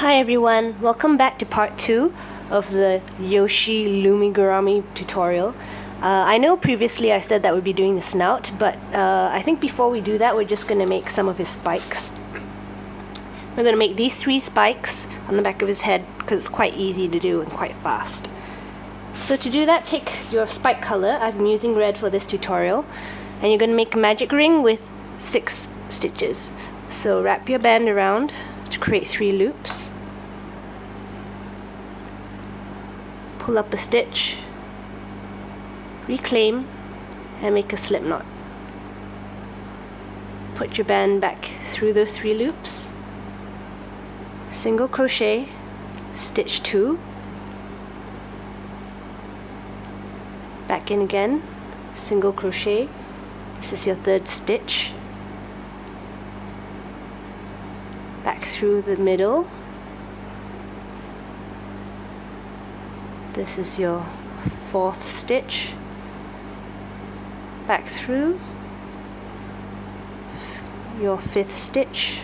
Hi everyone, welcome back to part 2 of the Yoshi Loomigurumi tutorial. I know previously I said that we'd be doing the snout, but I think before we do that we're just going to make some of his spikes. We're going to make these 3 spikes on the back of his head because it's quite easy to do and quite fast. So to do that, take your spike color, I'm using red for this tutorial, and you're going to make a magic ring with 6 stitches. So wrap your band around to create 3 loops. Pull up a stitch, reclaim, and make a slip knot. Put your band back through those 3 loops, single crochet, stitch 2, back in again, single crochet, this is your 3rd stitch, back through the middle, this is your 4th stitch, back through, your 5th stitch,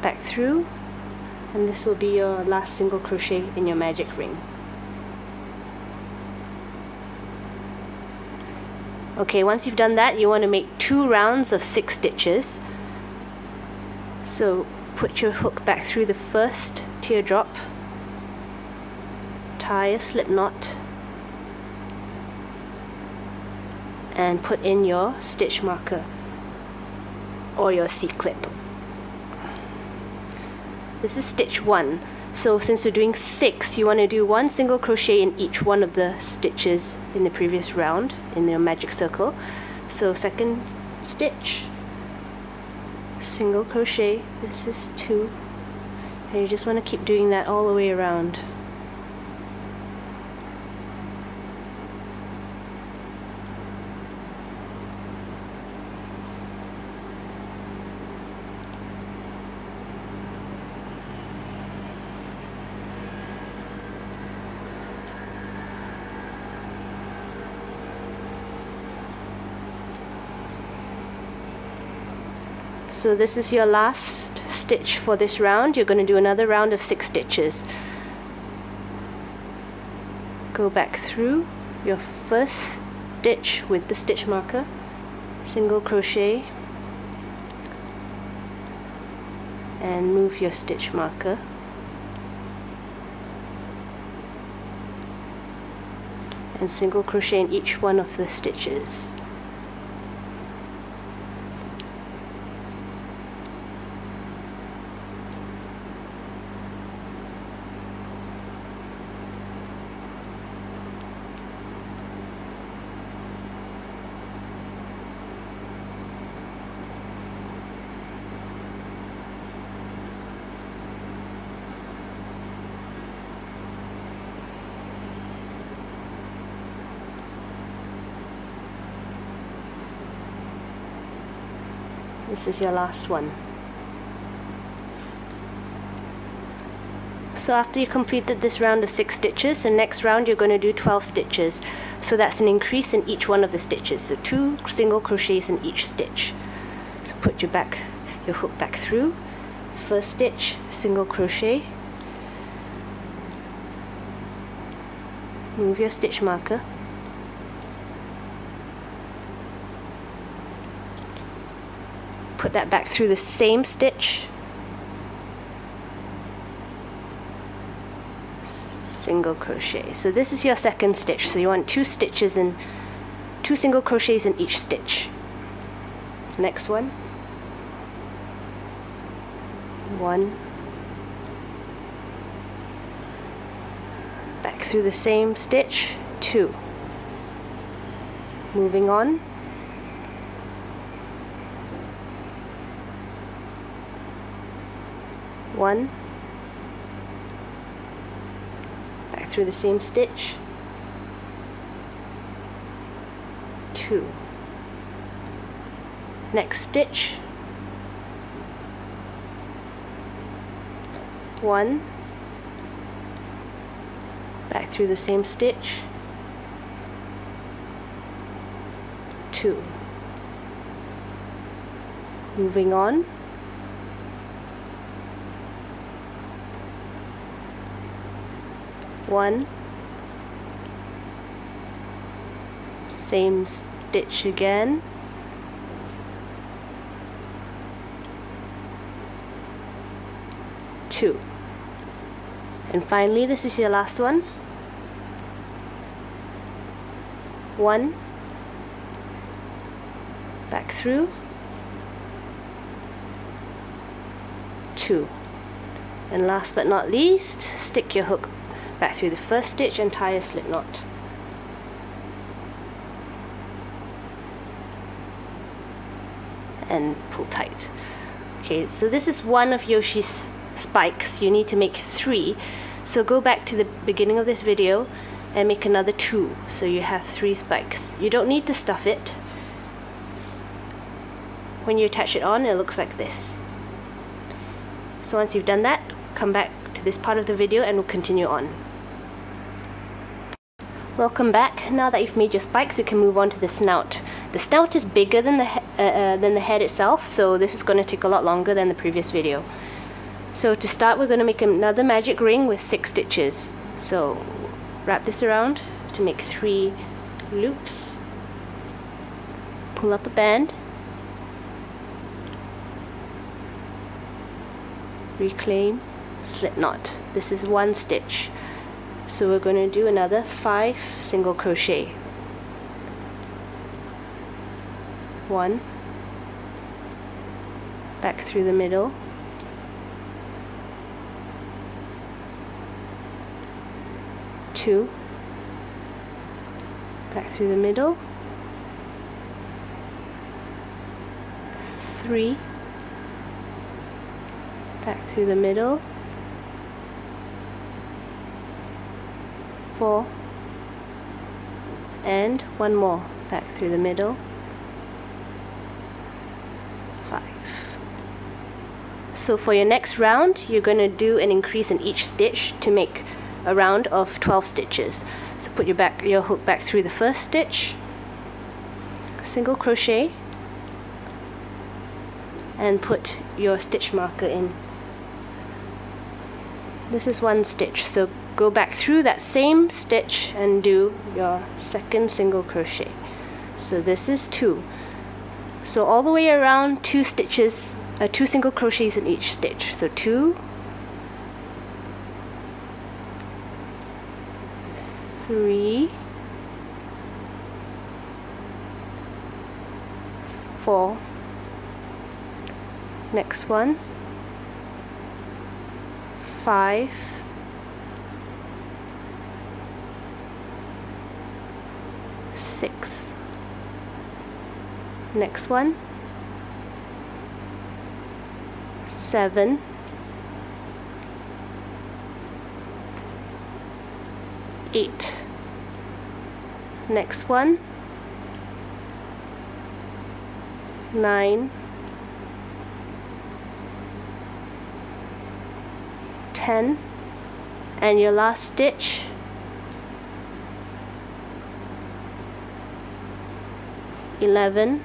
back through, and this will be your last single crochet in your magic ring. Okay, once you've done that, you want to make 2 rounds of 6 stitches. So put your hook back through the first teardrop, tie a slip knot, and put in your stitch marker or your C-clip. This is stitch 1. So since we're doing 6, you want to do 1 single crochet in each one of the stitches in the previous round in your magic circle. So 2nd stitch, single crochet, this is 2, and you just want to keep doing that all the way around. So this is your last stitch for this round. You're going to do another round of 6 stitches. Go back through your first stitch with the stitch marker, single crochet, and move your stitch marker. And single crochet in each one of the stitches. This is your last one. So after you completed this round of 6 stitches, the next round you're going to do 12 stitches. So that's an increase in each one of the stitches. So 2 single crochets in each stitch. So put your hook back through. First stitch, single crochet. Move your stitch marker. Put that back through the same stitch, single crochet. So this is your 2nd stitch, so you want 2 stitches and 2 single crochets in each stitch. Next one, 1, back through the same stitch, 2, moving on, 1, back through the same stitch, 2, next stitch, 1, back through the same stitch, 2, moving on, 1, same stitch again, 2, and finally this is your last one. 1, back through, 2, and last but not least, stick your hook back through the first stitch and tie a slip knot. And pull tight. Okay, so this is one of Yoshi's spikes. You need to make 3. So go back to the beginning of this video and make another 2. So you have 3 spikes. You don't need to stuff it. When you attach it on, it looks like this. So once you've done that, come back to this part of the video and we'll continue on. Welcome back. Now that you've made your spikes, we can move on to the snout. The snout is bigger than the head itself, so this is going to take a lot longer than the previous video. So to start, we're going to make another magic ring with 6 stitches. So wrap this around to make 3 loops. Pull up a band. Reclaim, slip knot. This is 1 stitch. So we're going to do another 5 single crochet. 1, back through the middle, 2, back through the middle, 3, back through the middle, 4, and 1 more, back through the middle, 5. So for your next round, you're going to do an increase in each stitch to make a round of 12 stitches. So put your hook back through the first stitch, single crochet, and put your stitch marker in. This is 1 stitch, so go back through that same stitch and do your second single crochet. So this is 2. So all the way around, 2 stitches, 2 single crochets in each stitch. So 2, 3, 4, next one, 5, 6, next one, 7, 8, next one, 9, 10, and your last stitch, 11,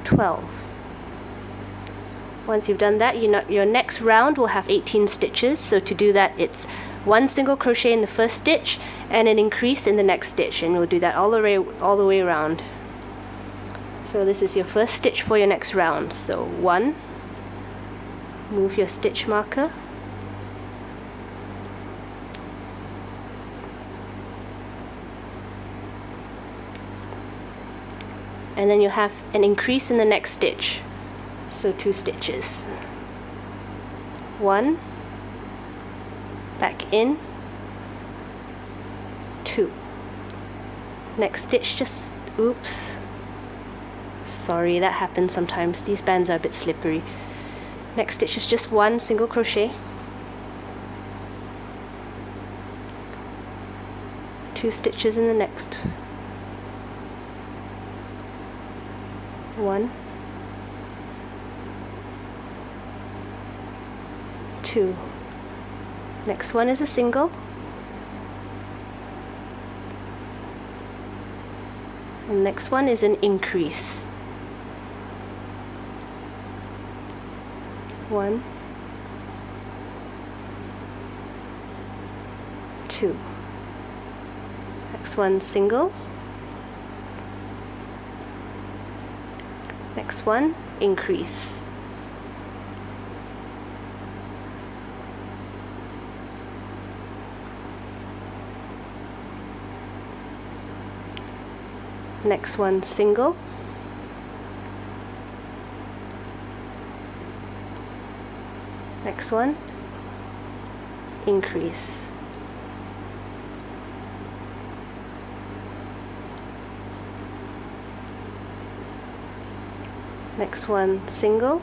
12. Once you've done that, your next round will have 18 stitches. So to do that, it's 1 single crochet in the first stitch and an increase in the next stitch, and we'll do that all the way around. So this is your first stitch for your next round. So 1, move your stitch marker, and then you'll have an increase in the next stitch. So 2 stitches. 1, back in, 2. Next stitch, just, oops. Sorry, that happens sometimes. These bands are a bit slippery. Next stitch is just 1 single crochet. 2 stitches in the next. 1, 2. Next one is a single. And next one is an increase. 1, 2. Next one, single. Next one, increase. Next one, single. Next one, increase. Next one, single.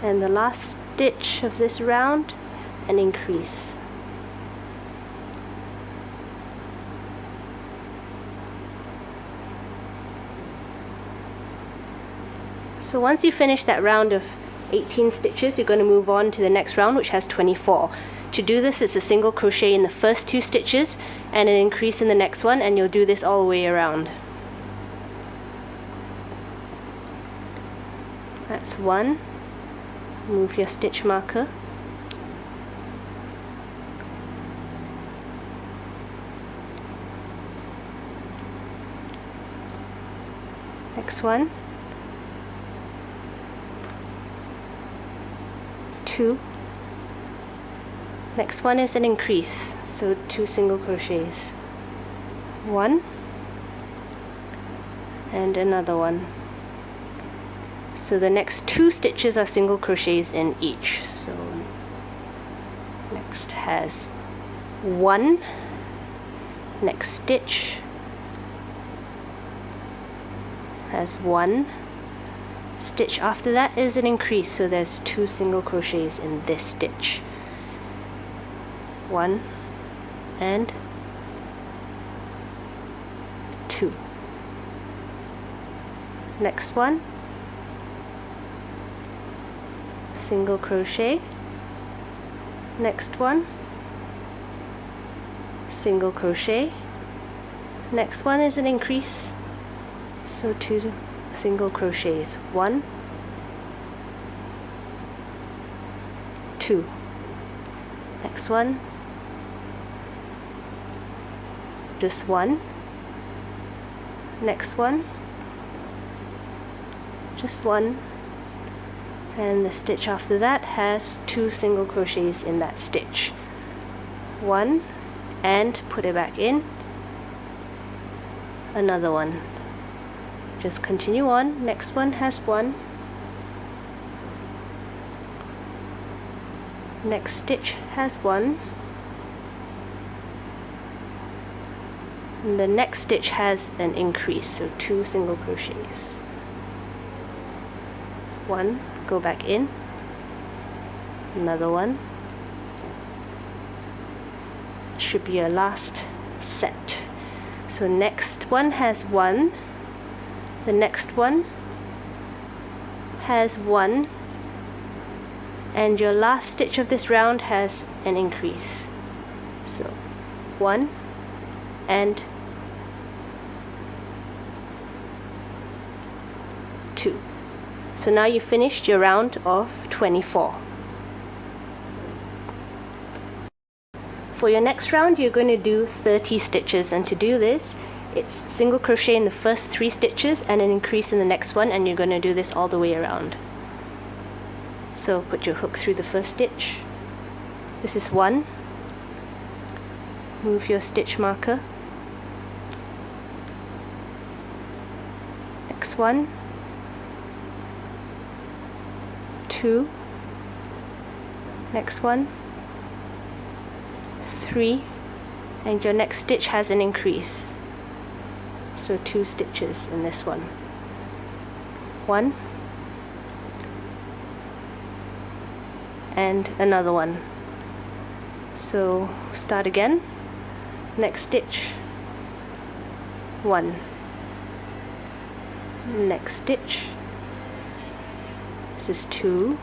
And the last stitch of this round, an increase. So once you finish that round of 18 stitches, you're going to move on to the next round, which has 24. To do this, it's a single crochet in the first 2 stitches and an increase in the next one, and you'll do this all the way around. That's 1. Move your stitch marker. Next one. 2. Next one is an increase, so 2 single crochets. 1 and another one. So the next 2 stitches are single crochets in each. So next has 1, next stitch has 1. Stitch after that is an increase, so there's 2 single crochets in this stitch. 1 and 2. Next one, single crochet. Next one, single crochet. Next one is an increase, so 2 single crochets. 1, 2. Next one, just 1. Next one, just 1. And the stitch after that has 2 single crochets in that stitch. 1 and put it back in. Another one. Just continue on. Next one has 1. Next stitch has 1. And the next stitch has an increase, so 2 single crochets. 1, go back in. Another one. Should be your last set. So next one has 1. The next one has 1, and your last stitch of this round has an increase. So 1 and 2. So now you've finished your round of 24. For your next round, you're going to do 30 stitches, and to do this, it's single crochet in the first 3 stitches and an increase in the next one, and you're going to do this all the way around. So put your hook through the first stitch. This is 1. Move your stitch marker. Next one. 2. Next one. 3. And your next stitch has an increase. So 2 stitches in this one. 1 and another one. So start again. Next stitch. 1. Next stitch. This is 2.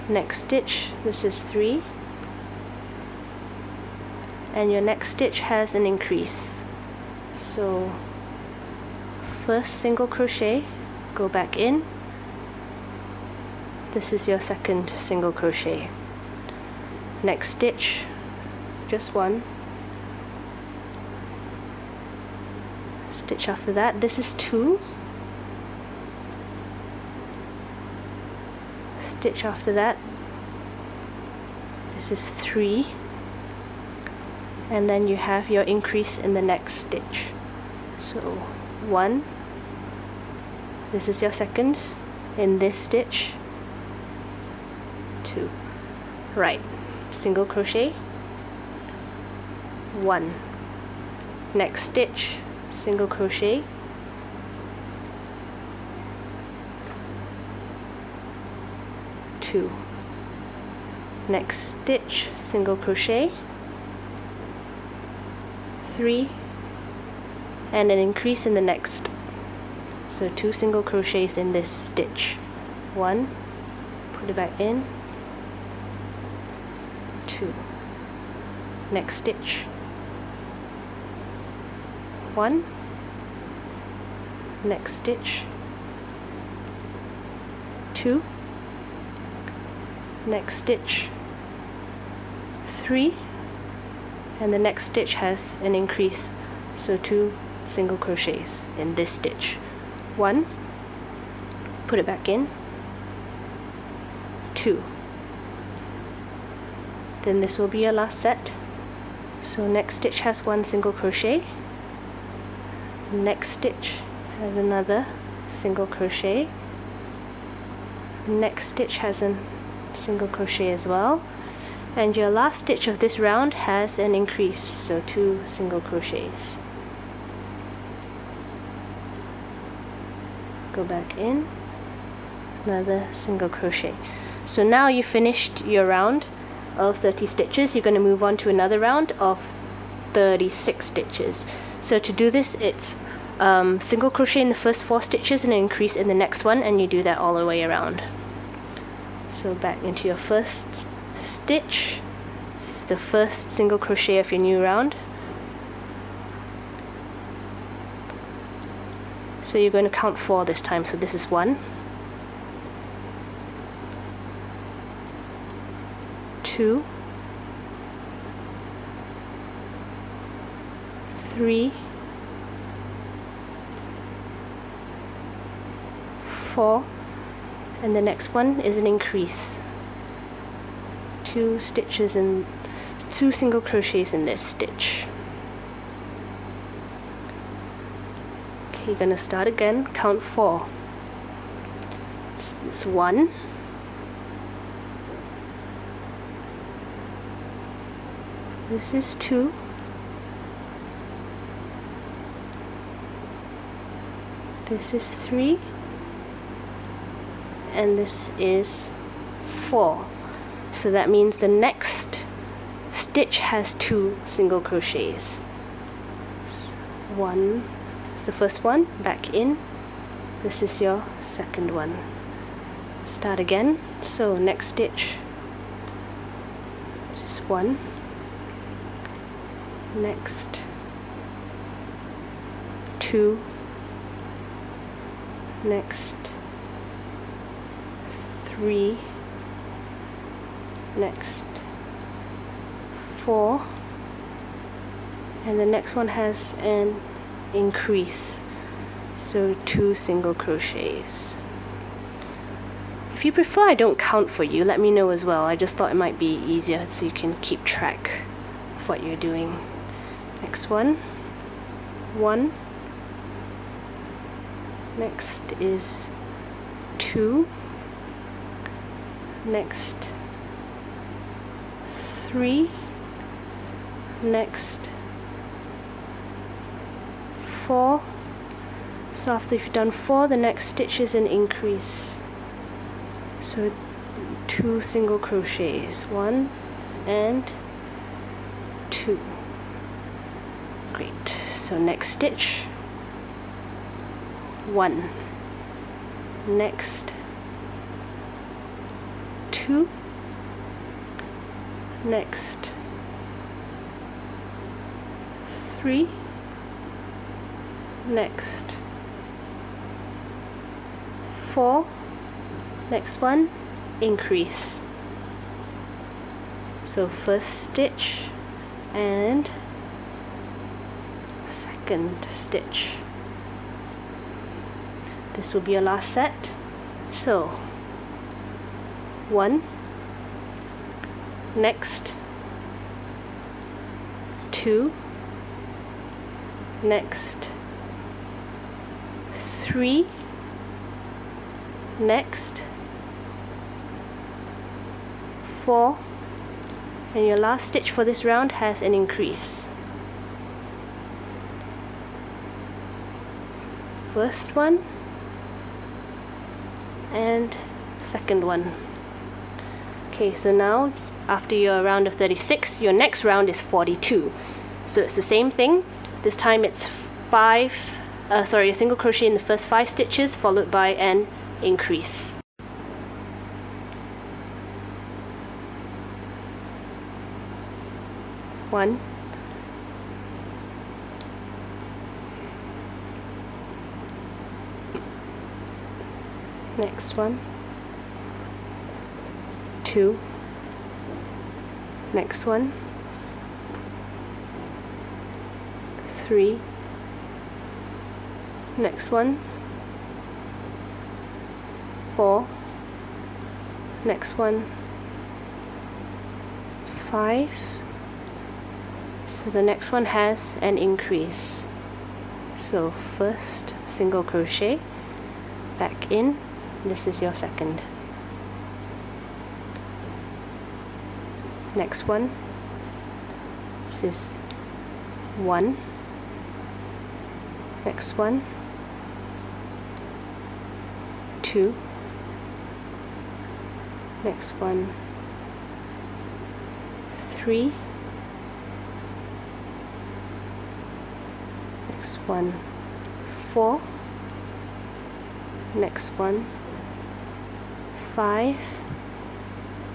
Next stitch. This is 3. And your next stitch has an increase. So first single crochet, go back in. This is your second single crochet. next stitch, just one, stitch after that, this is 2, stitch after that, this is 3, and then you have your increase in the next stitch. So 1, this is your second in this stitch, 2, right, single crochet, 1, next stitch, single crochet, 2, next stitch, single crochet, 3, and an increase in the next. So 2 single crochets in this stitch, 1, put it back in, 2, next stitch, 1, next stitch, 2, next stitch, 3, and the next stitch has an increase, so 2 single crochets in this stitch, 1, put it back in, 2, then this will be your last set. So next stitch has 1 single crochet, next stitch has another single crochet, next stitch has a single crochet as well, and your last stitch of this round has an increase, so 2 single crochets. Go back in, another single crochet. So now you finished your round of 30 stitches. You're going to move on to another round of 36 stitches. So to do this, it's single crochet in the first 4 stitches and an increase in the next one, and you do that all the way around. So back into your first stitch. This is the first single crochet of your new round. So you're going to count 4 this time. So this is 1, 2, 3, 4, and the next one is an increase. 2 stitches and 2 single crochets in this stitch. Okay, you're gonna start again, count 4. It's 1, this is 2, this is 3, and this is 4. So that means the next stitch has 2 single crochets. 1 is the first one, back in. This is your second one. Start again. So next stitch, this is 1, next 2, next 3, next 4, and the next one has an increase, so 2 single crochets. If you prefer I don't count for you, let me know as well. I just thought it might be easier so you can keep track of what you're doing. Next one, 1, next is 2, next 3, next 4. So after you've done 4, the next stitch is an increase, so 2 single crochets, 1 and 2. Great. So next stitch, 1, next 2, next 3, next 4, next one, increase. So first stitch and second stitch. This will be your last set. So 1, next 2, next 3, next 4, and your last stitch for this round has an increase. First one and second one. Okay, so now after your round of 36, your next round is 42. So it's the same thing. This time it's a single crochet in the first 5 stitches followed by an increase. One, next one, 2, next one, 3, next one, 4, next one, 5. So the next one has an increase. So first single crochet, back in, this is your second. Next one, this is 1, next one, 2, next one, 3, next one, 4, next one, 5.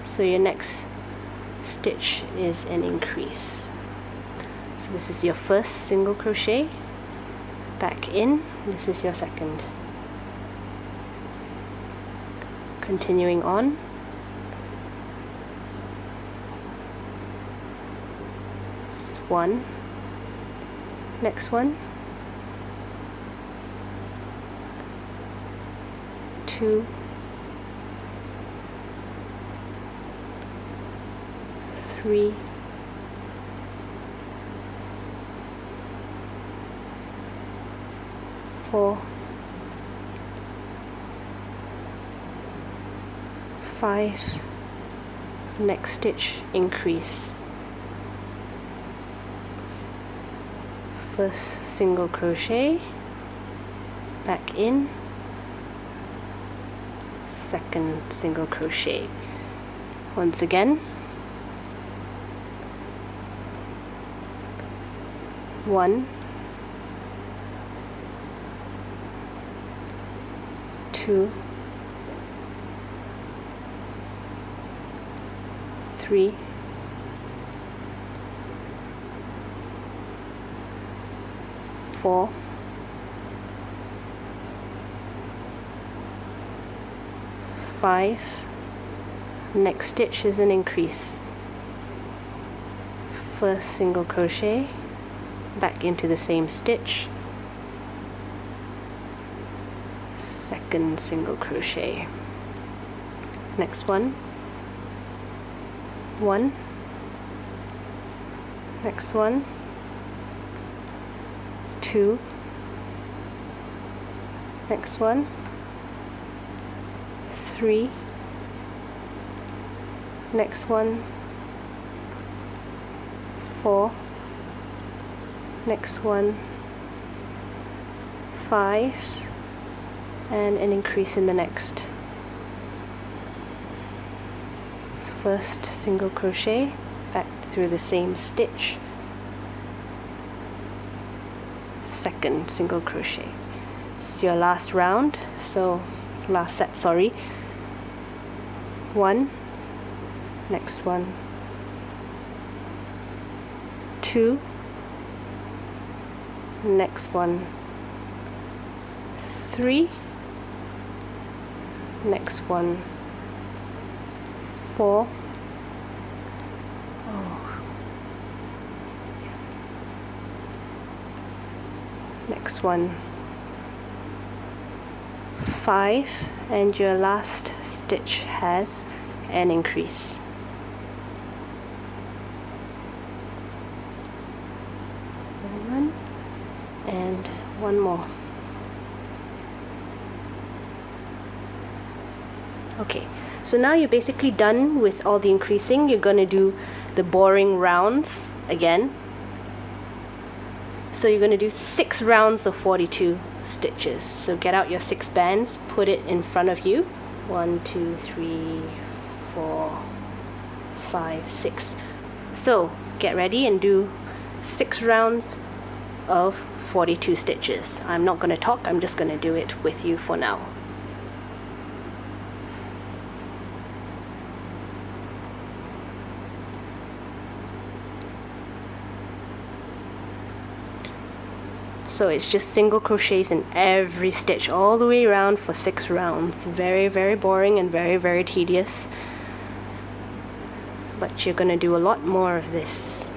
So your next stitch is an increase. So this is your first single crochet, back in, this is your second. Continuing on, this 1, next one, 2, 3, 4, 5, next stitch, increase. First single crochet, back in, second single crochet. Once again, 1, 2, 3, 4, 5. Next stitch is an increase. First single crochet, back into the same stitch, second single crochet. Next one, 1, next one, 2, next one, 3, next one, 4, next one, 5, and an increase in the next. First single crochet, back through the same stitch, second single crochet. It's your last round, so last set, sorry. 1, next one, 2, next one, 3, next one, 4, next one 5, and your last stitch has an increase. One and one more. Okay, so now you're basically done with all the increasing. You're going to do the boring rounds again. So you're going to do 6 rounds of 42 stitches. So get out your 6 bands, put it in front of you. 1, 2, 3, 4, 5, 6. So get ready and do 6 rounds of 42 stitches. I'm not going to talk, I'm just going to do it with you for now. So it's just single crochets in every stitch all the way around for 6 rounds. Very, very boring and very, very tedious. But you're going to do a lot more of this.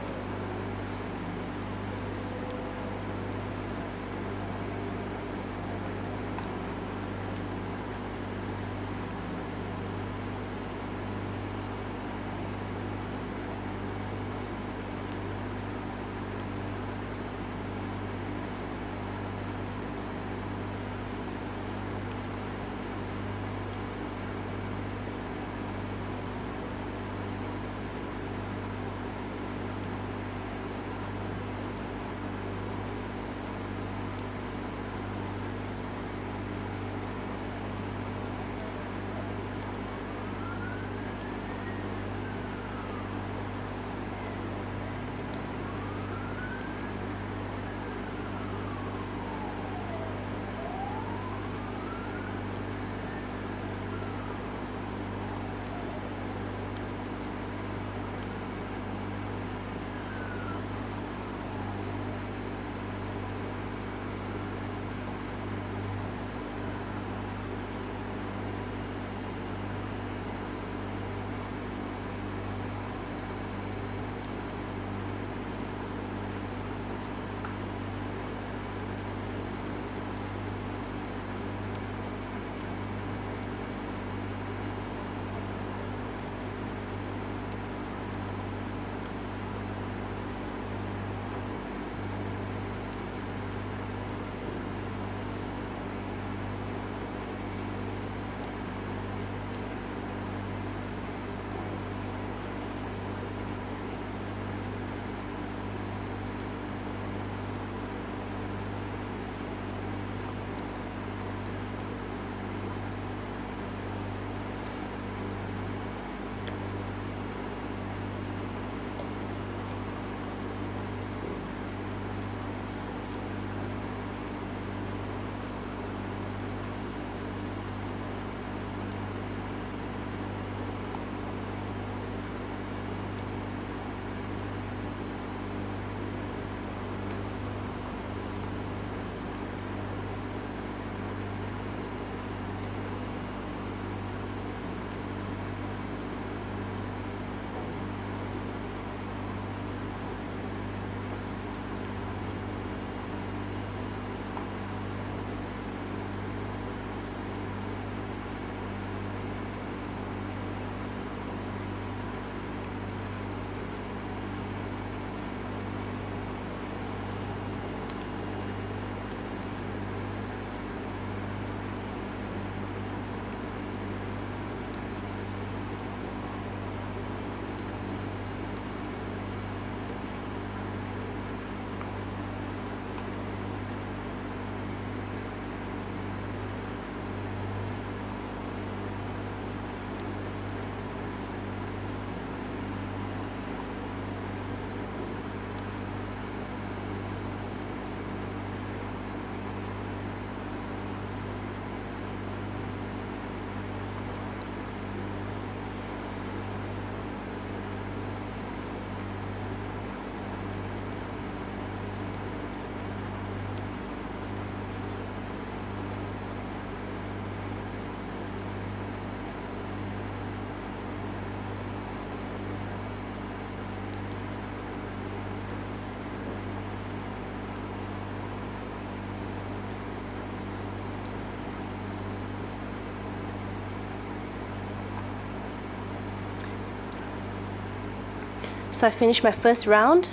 So I finished my first round.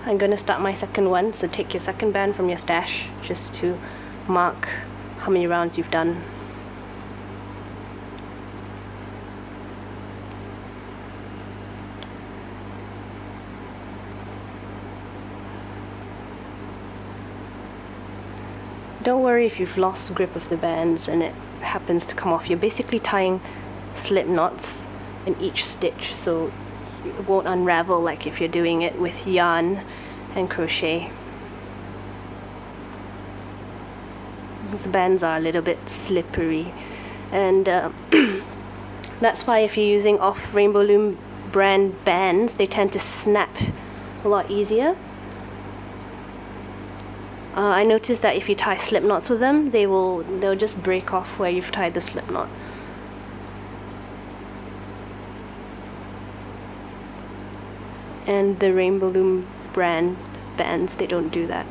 I'm going to start my second one, so take your second band from your stash just to mark how many rounds you've done. Don't worry if you've lost grip of the bands and it happens to come off. You're basically tying slip knots in each stitch, so it won't unravel like if you're doing it with yarn and crochet. These bands are a little bit slippery, and that's why if you're using off Rainbow Loom brand bands, they tend to snap a lot easier. I noticed that if you tie slip knots with them, they'll just break off where you've tied the slip knot. And the Rainbow Loom brand bands, they don't do that.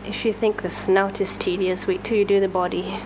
If you think the snout is tedious, wait till you do the body.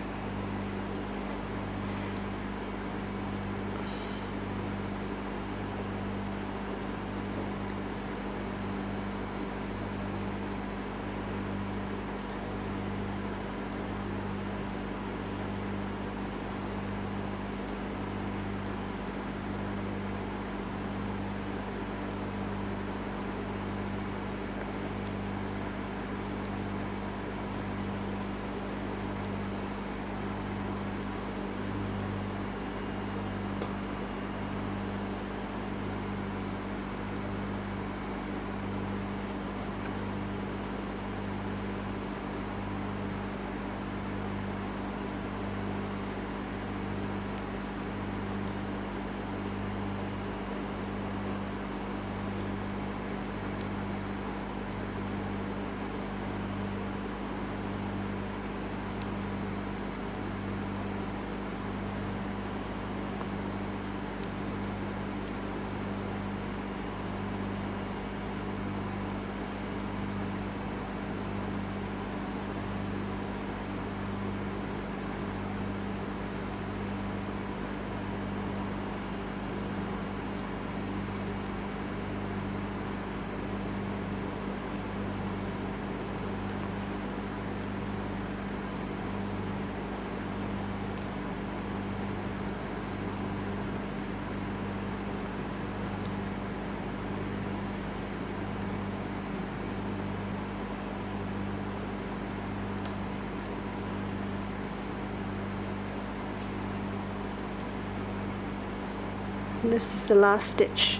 This is the last stitch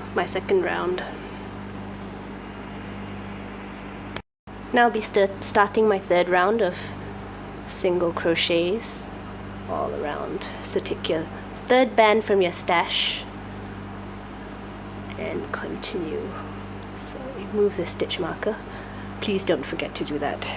of my second round. Now I'll be starting my third round of single crochets all around. So take your third band from your stash and continue. So remove the stitch marker. Please don't forget to do that.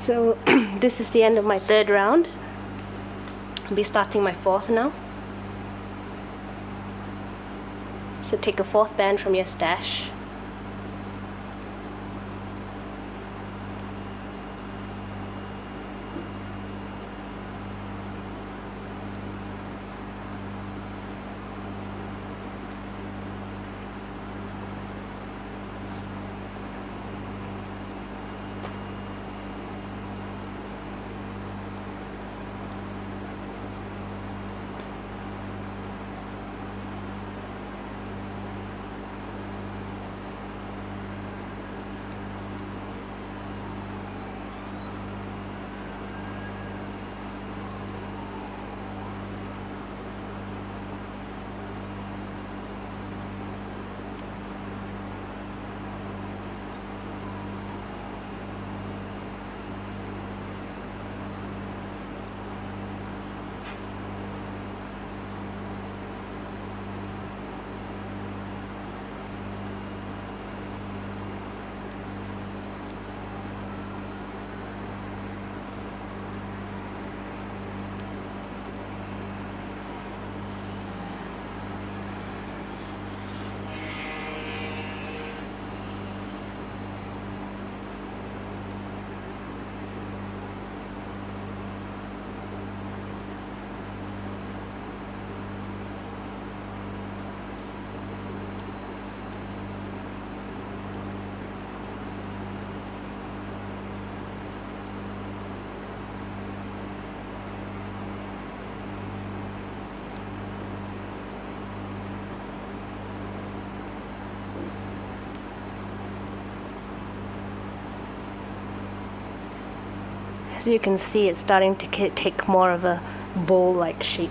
So this is the end of my third round. I'll be starting my fourth now. So take a fourth band from your stash. As you can see, it's starting to take more of a bowl-like shape.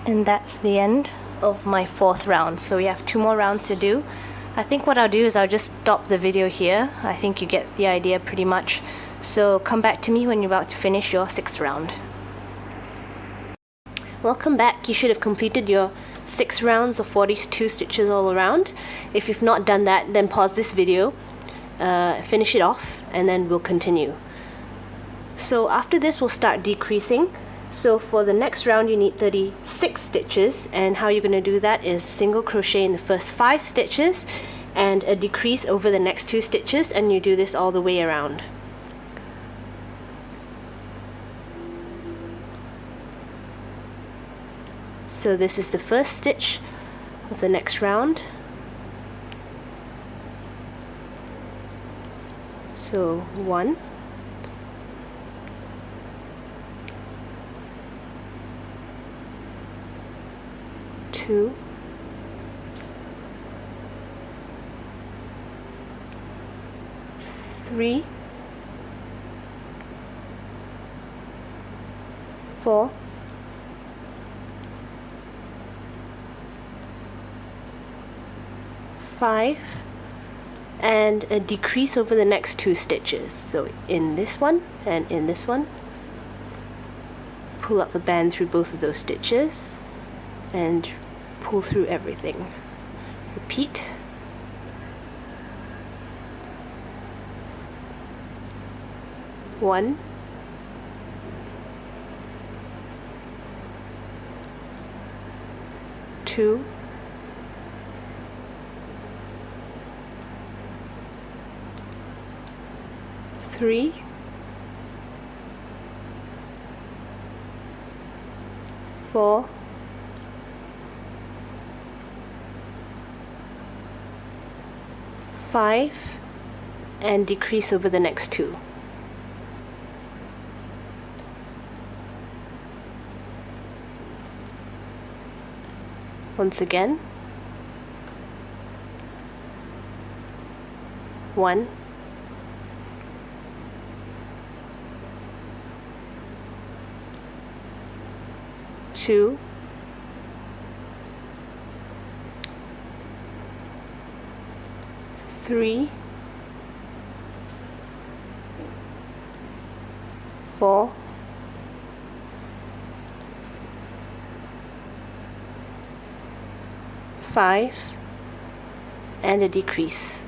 And that's the end of my fourth round. So we have 2 more rounds to do. I think what I'll do is I'll just stop the video here. I think you get the idea pretty much. So come back to me when you're about to finish your 6th round. Welcome back. You should have completed your 6 rounds of 42 stitches all around. If you've not done that, then pause this video, finish it off, and then we'll continue. So after this, we'll start decreasing. So for the next round, you need 36 stitches, and how you're going to do that is single crochet in the first 5 stitches and a decrease over the next 2 stitches, and you do this all the way around. So this is the first stitch of the next round. So 1, 2, 3, 4, 5, and a decrease over the next 2 stitches. So in this one and in this one, pull up the band through both of those stitches and pull through everything. Repeat. One, two, three, 4, 5, and decrease over the next 2. Once again, 1, 2, 3, 4, 5, and a decrease.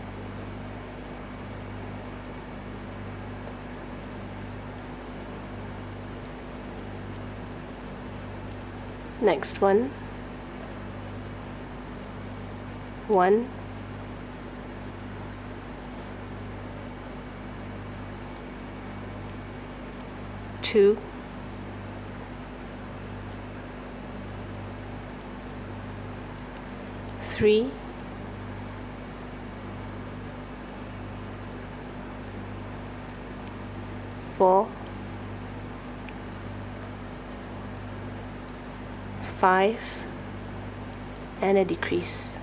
Next one. 1, 2, 3, 4, 5, and a decrease.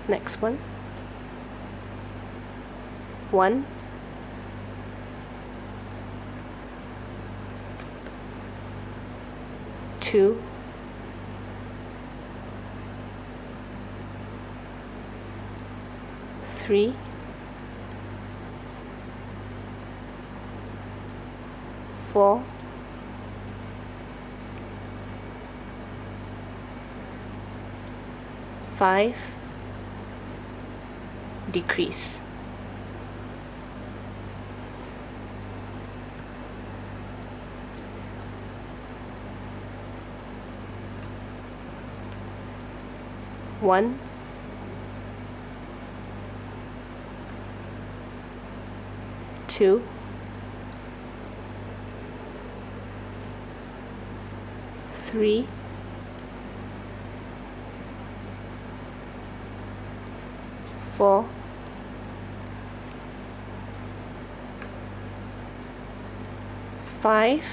Next one. 1, 2, 3, 4, 5, decrease. One, 2, 3, 4, 5,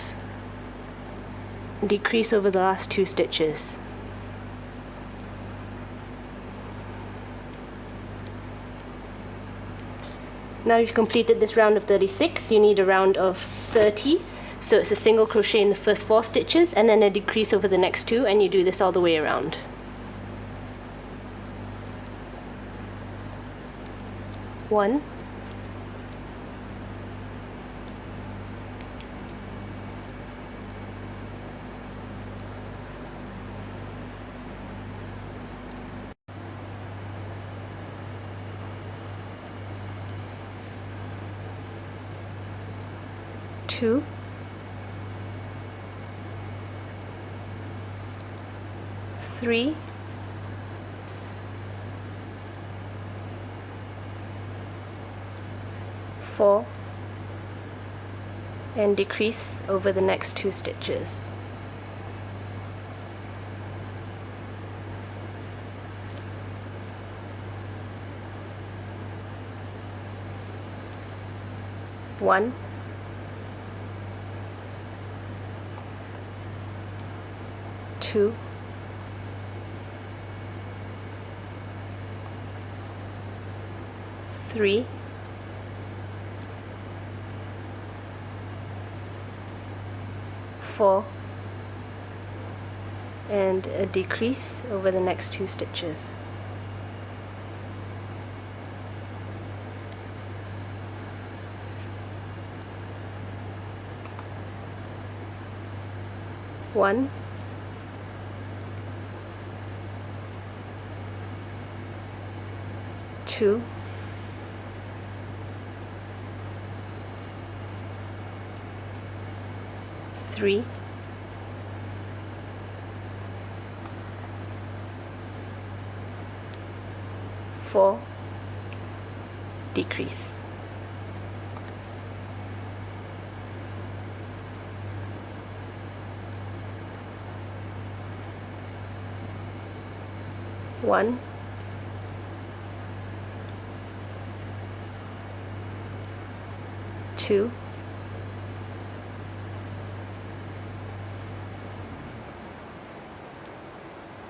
decrease over the last 2 stitches. Now you've completed this round of 36, you need a round of 30. So it's a single crochet in the first 4 stitches and then a decrease over the next 2, and you do this all the way around. One, 2, 3, 4, and decrease over the next 2 stitches. One, two, three, four, and a decrease over the next 2 stitches. One, two, three, four, decrease. One, two,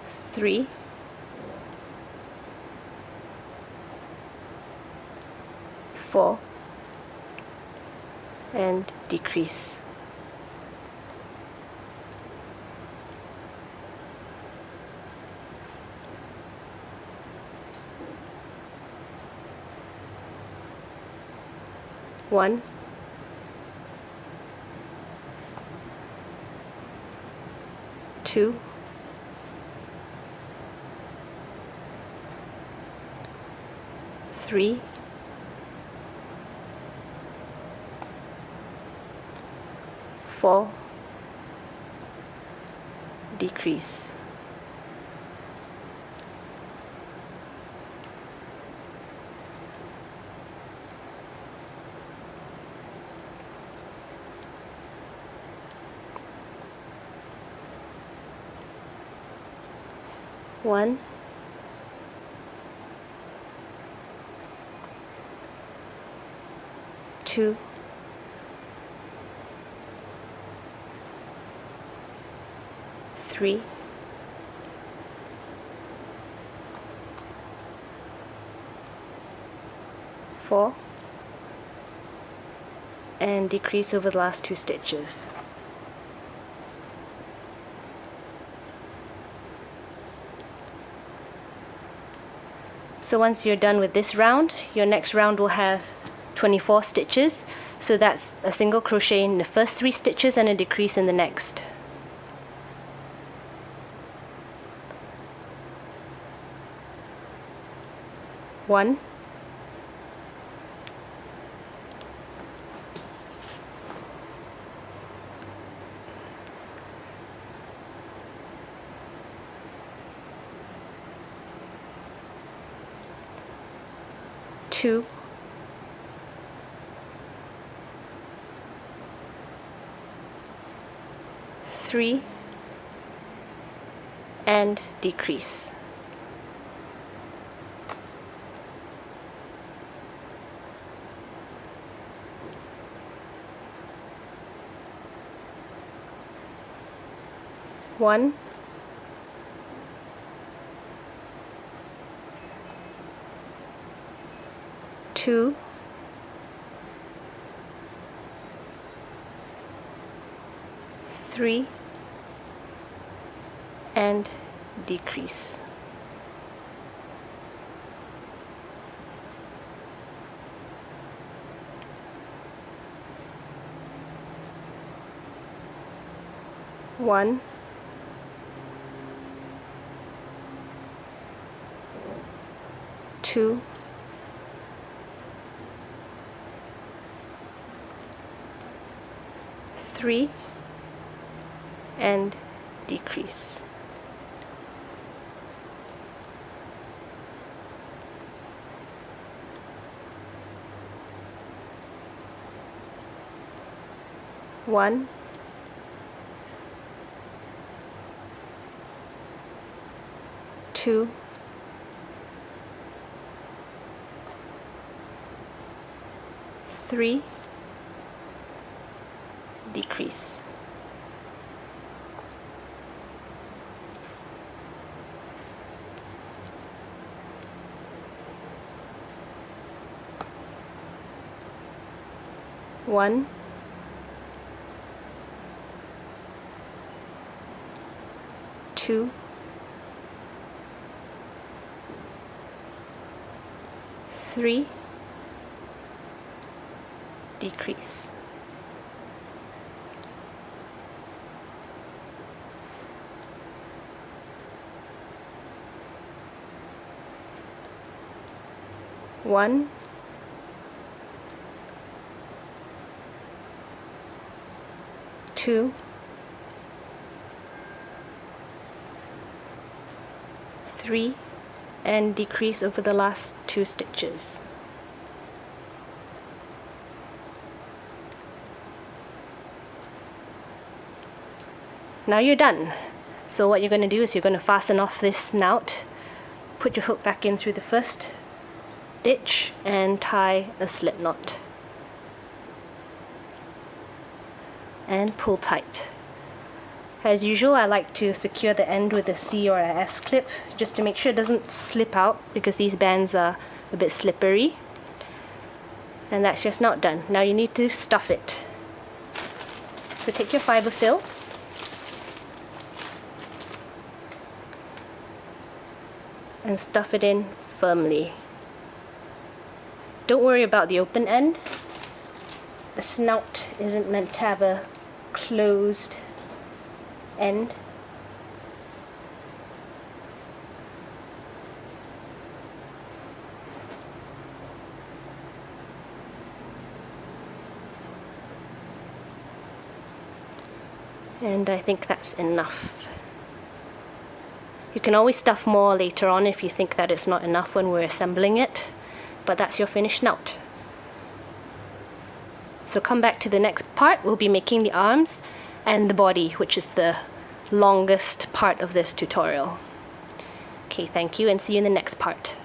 three, four, and decrease. One, two, three, four, decrease. One, two, three, four, and decrease over the last 2 stitches. So once you're done with this round, your next round will have 24 stitches. So that's a single crochet in the first 3 stitches and a decrease in the next. One, two, three, and decrease. One, two, three, and decrease. One, two, three, and decrease. 1, 2, 3, decrease. 1, 2, 3, decrease. 1, 2, 3, and decrease over the last 2 stitches. Now you're done. So what you're going to do is you're going to fasten off this snout, put your hook back in through the first stitch and tie a slip knot. And pull tight. As usual, I like to secure the end with a C or a S clip just to make sure it doesn't slip out because these bands are a bit slippery. And that's just not done. Now you need to stuff it. So take your fiber fill and stuff it in firmly. Don't worry about the open end. The snout isn't meant to have a closed end. And I think that's enough. You can always stuff more later on if you think that it's not enough when we're assembling it, but that's your finished snout. So come back to the next part. We'll be making the arms and the body, which is the longest part of this tutorial. Okay, thank you and see you in the next part.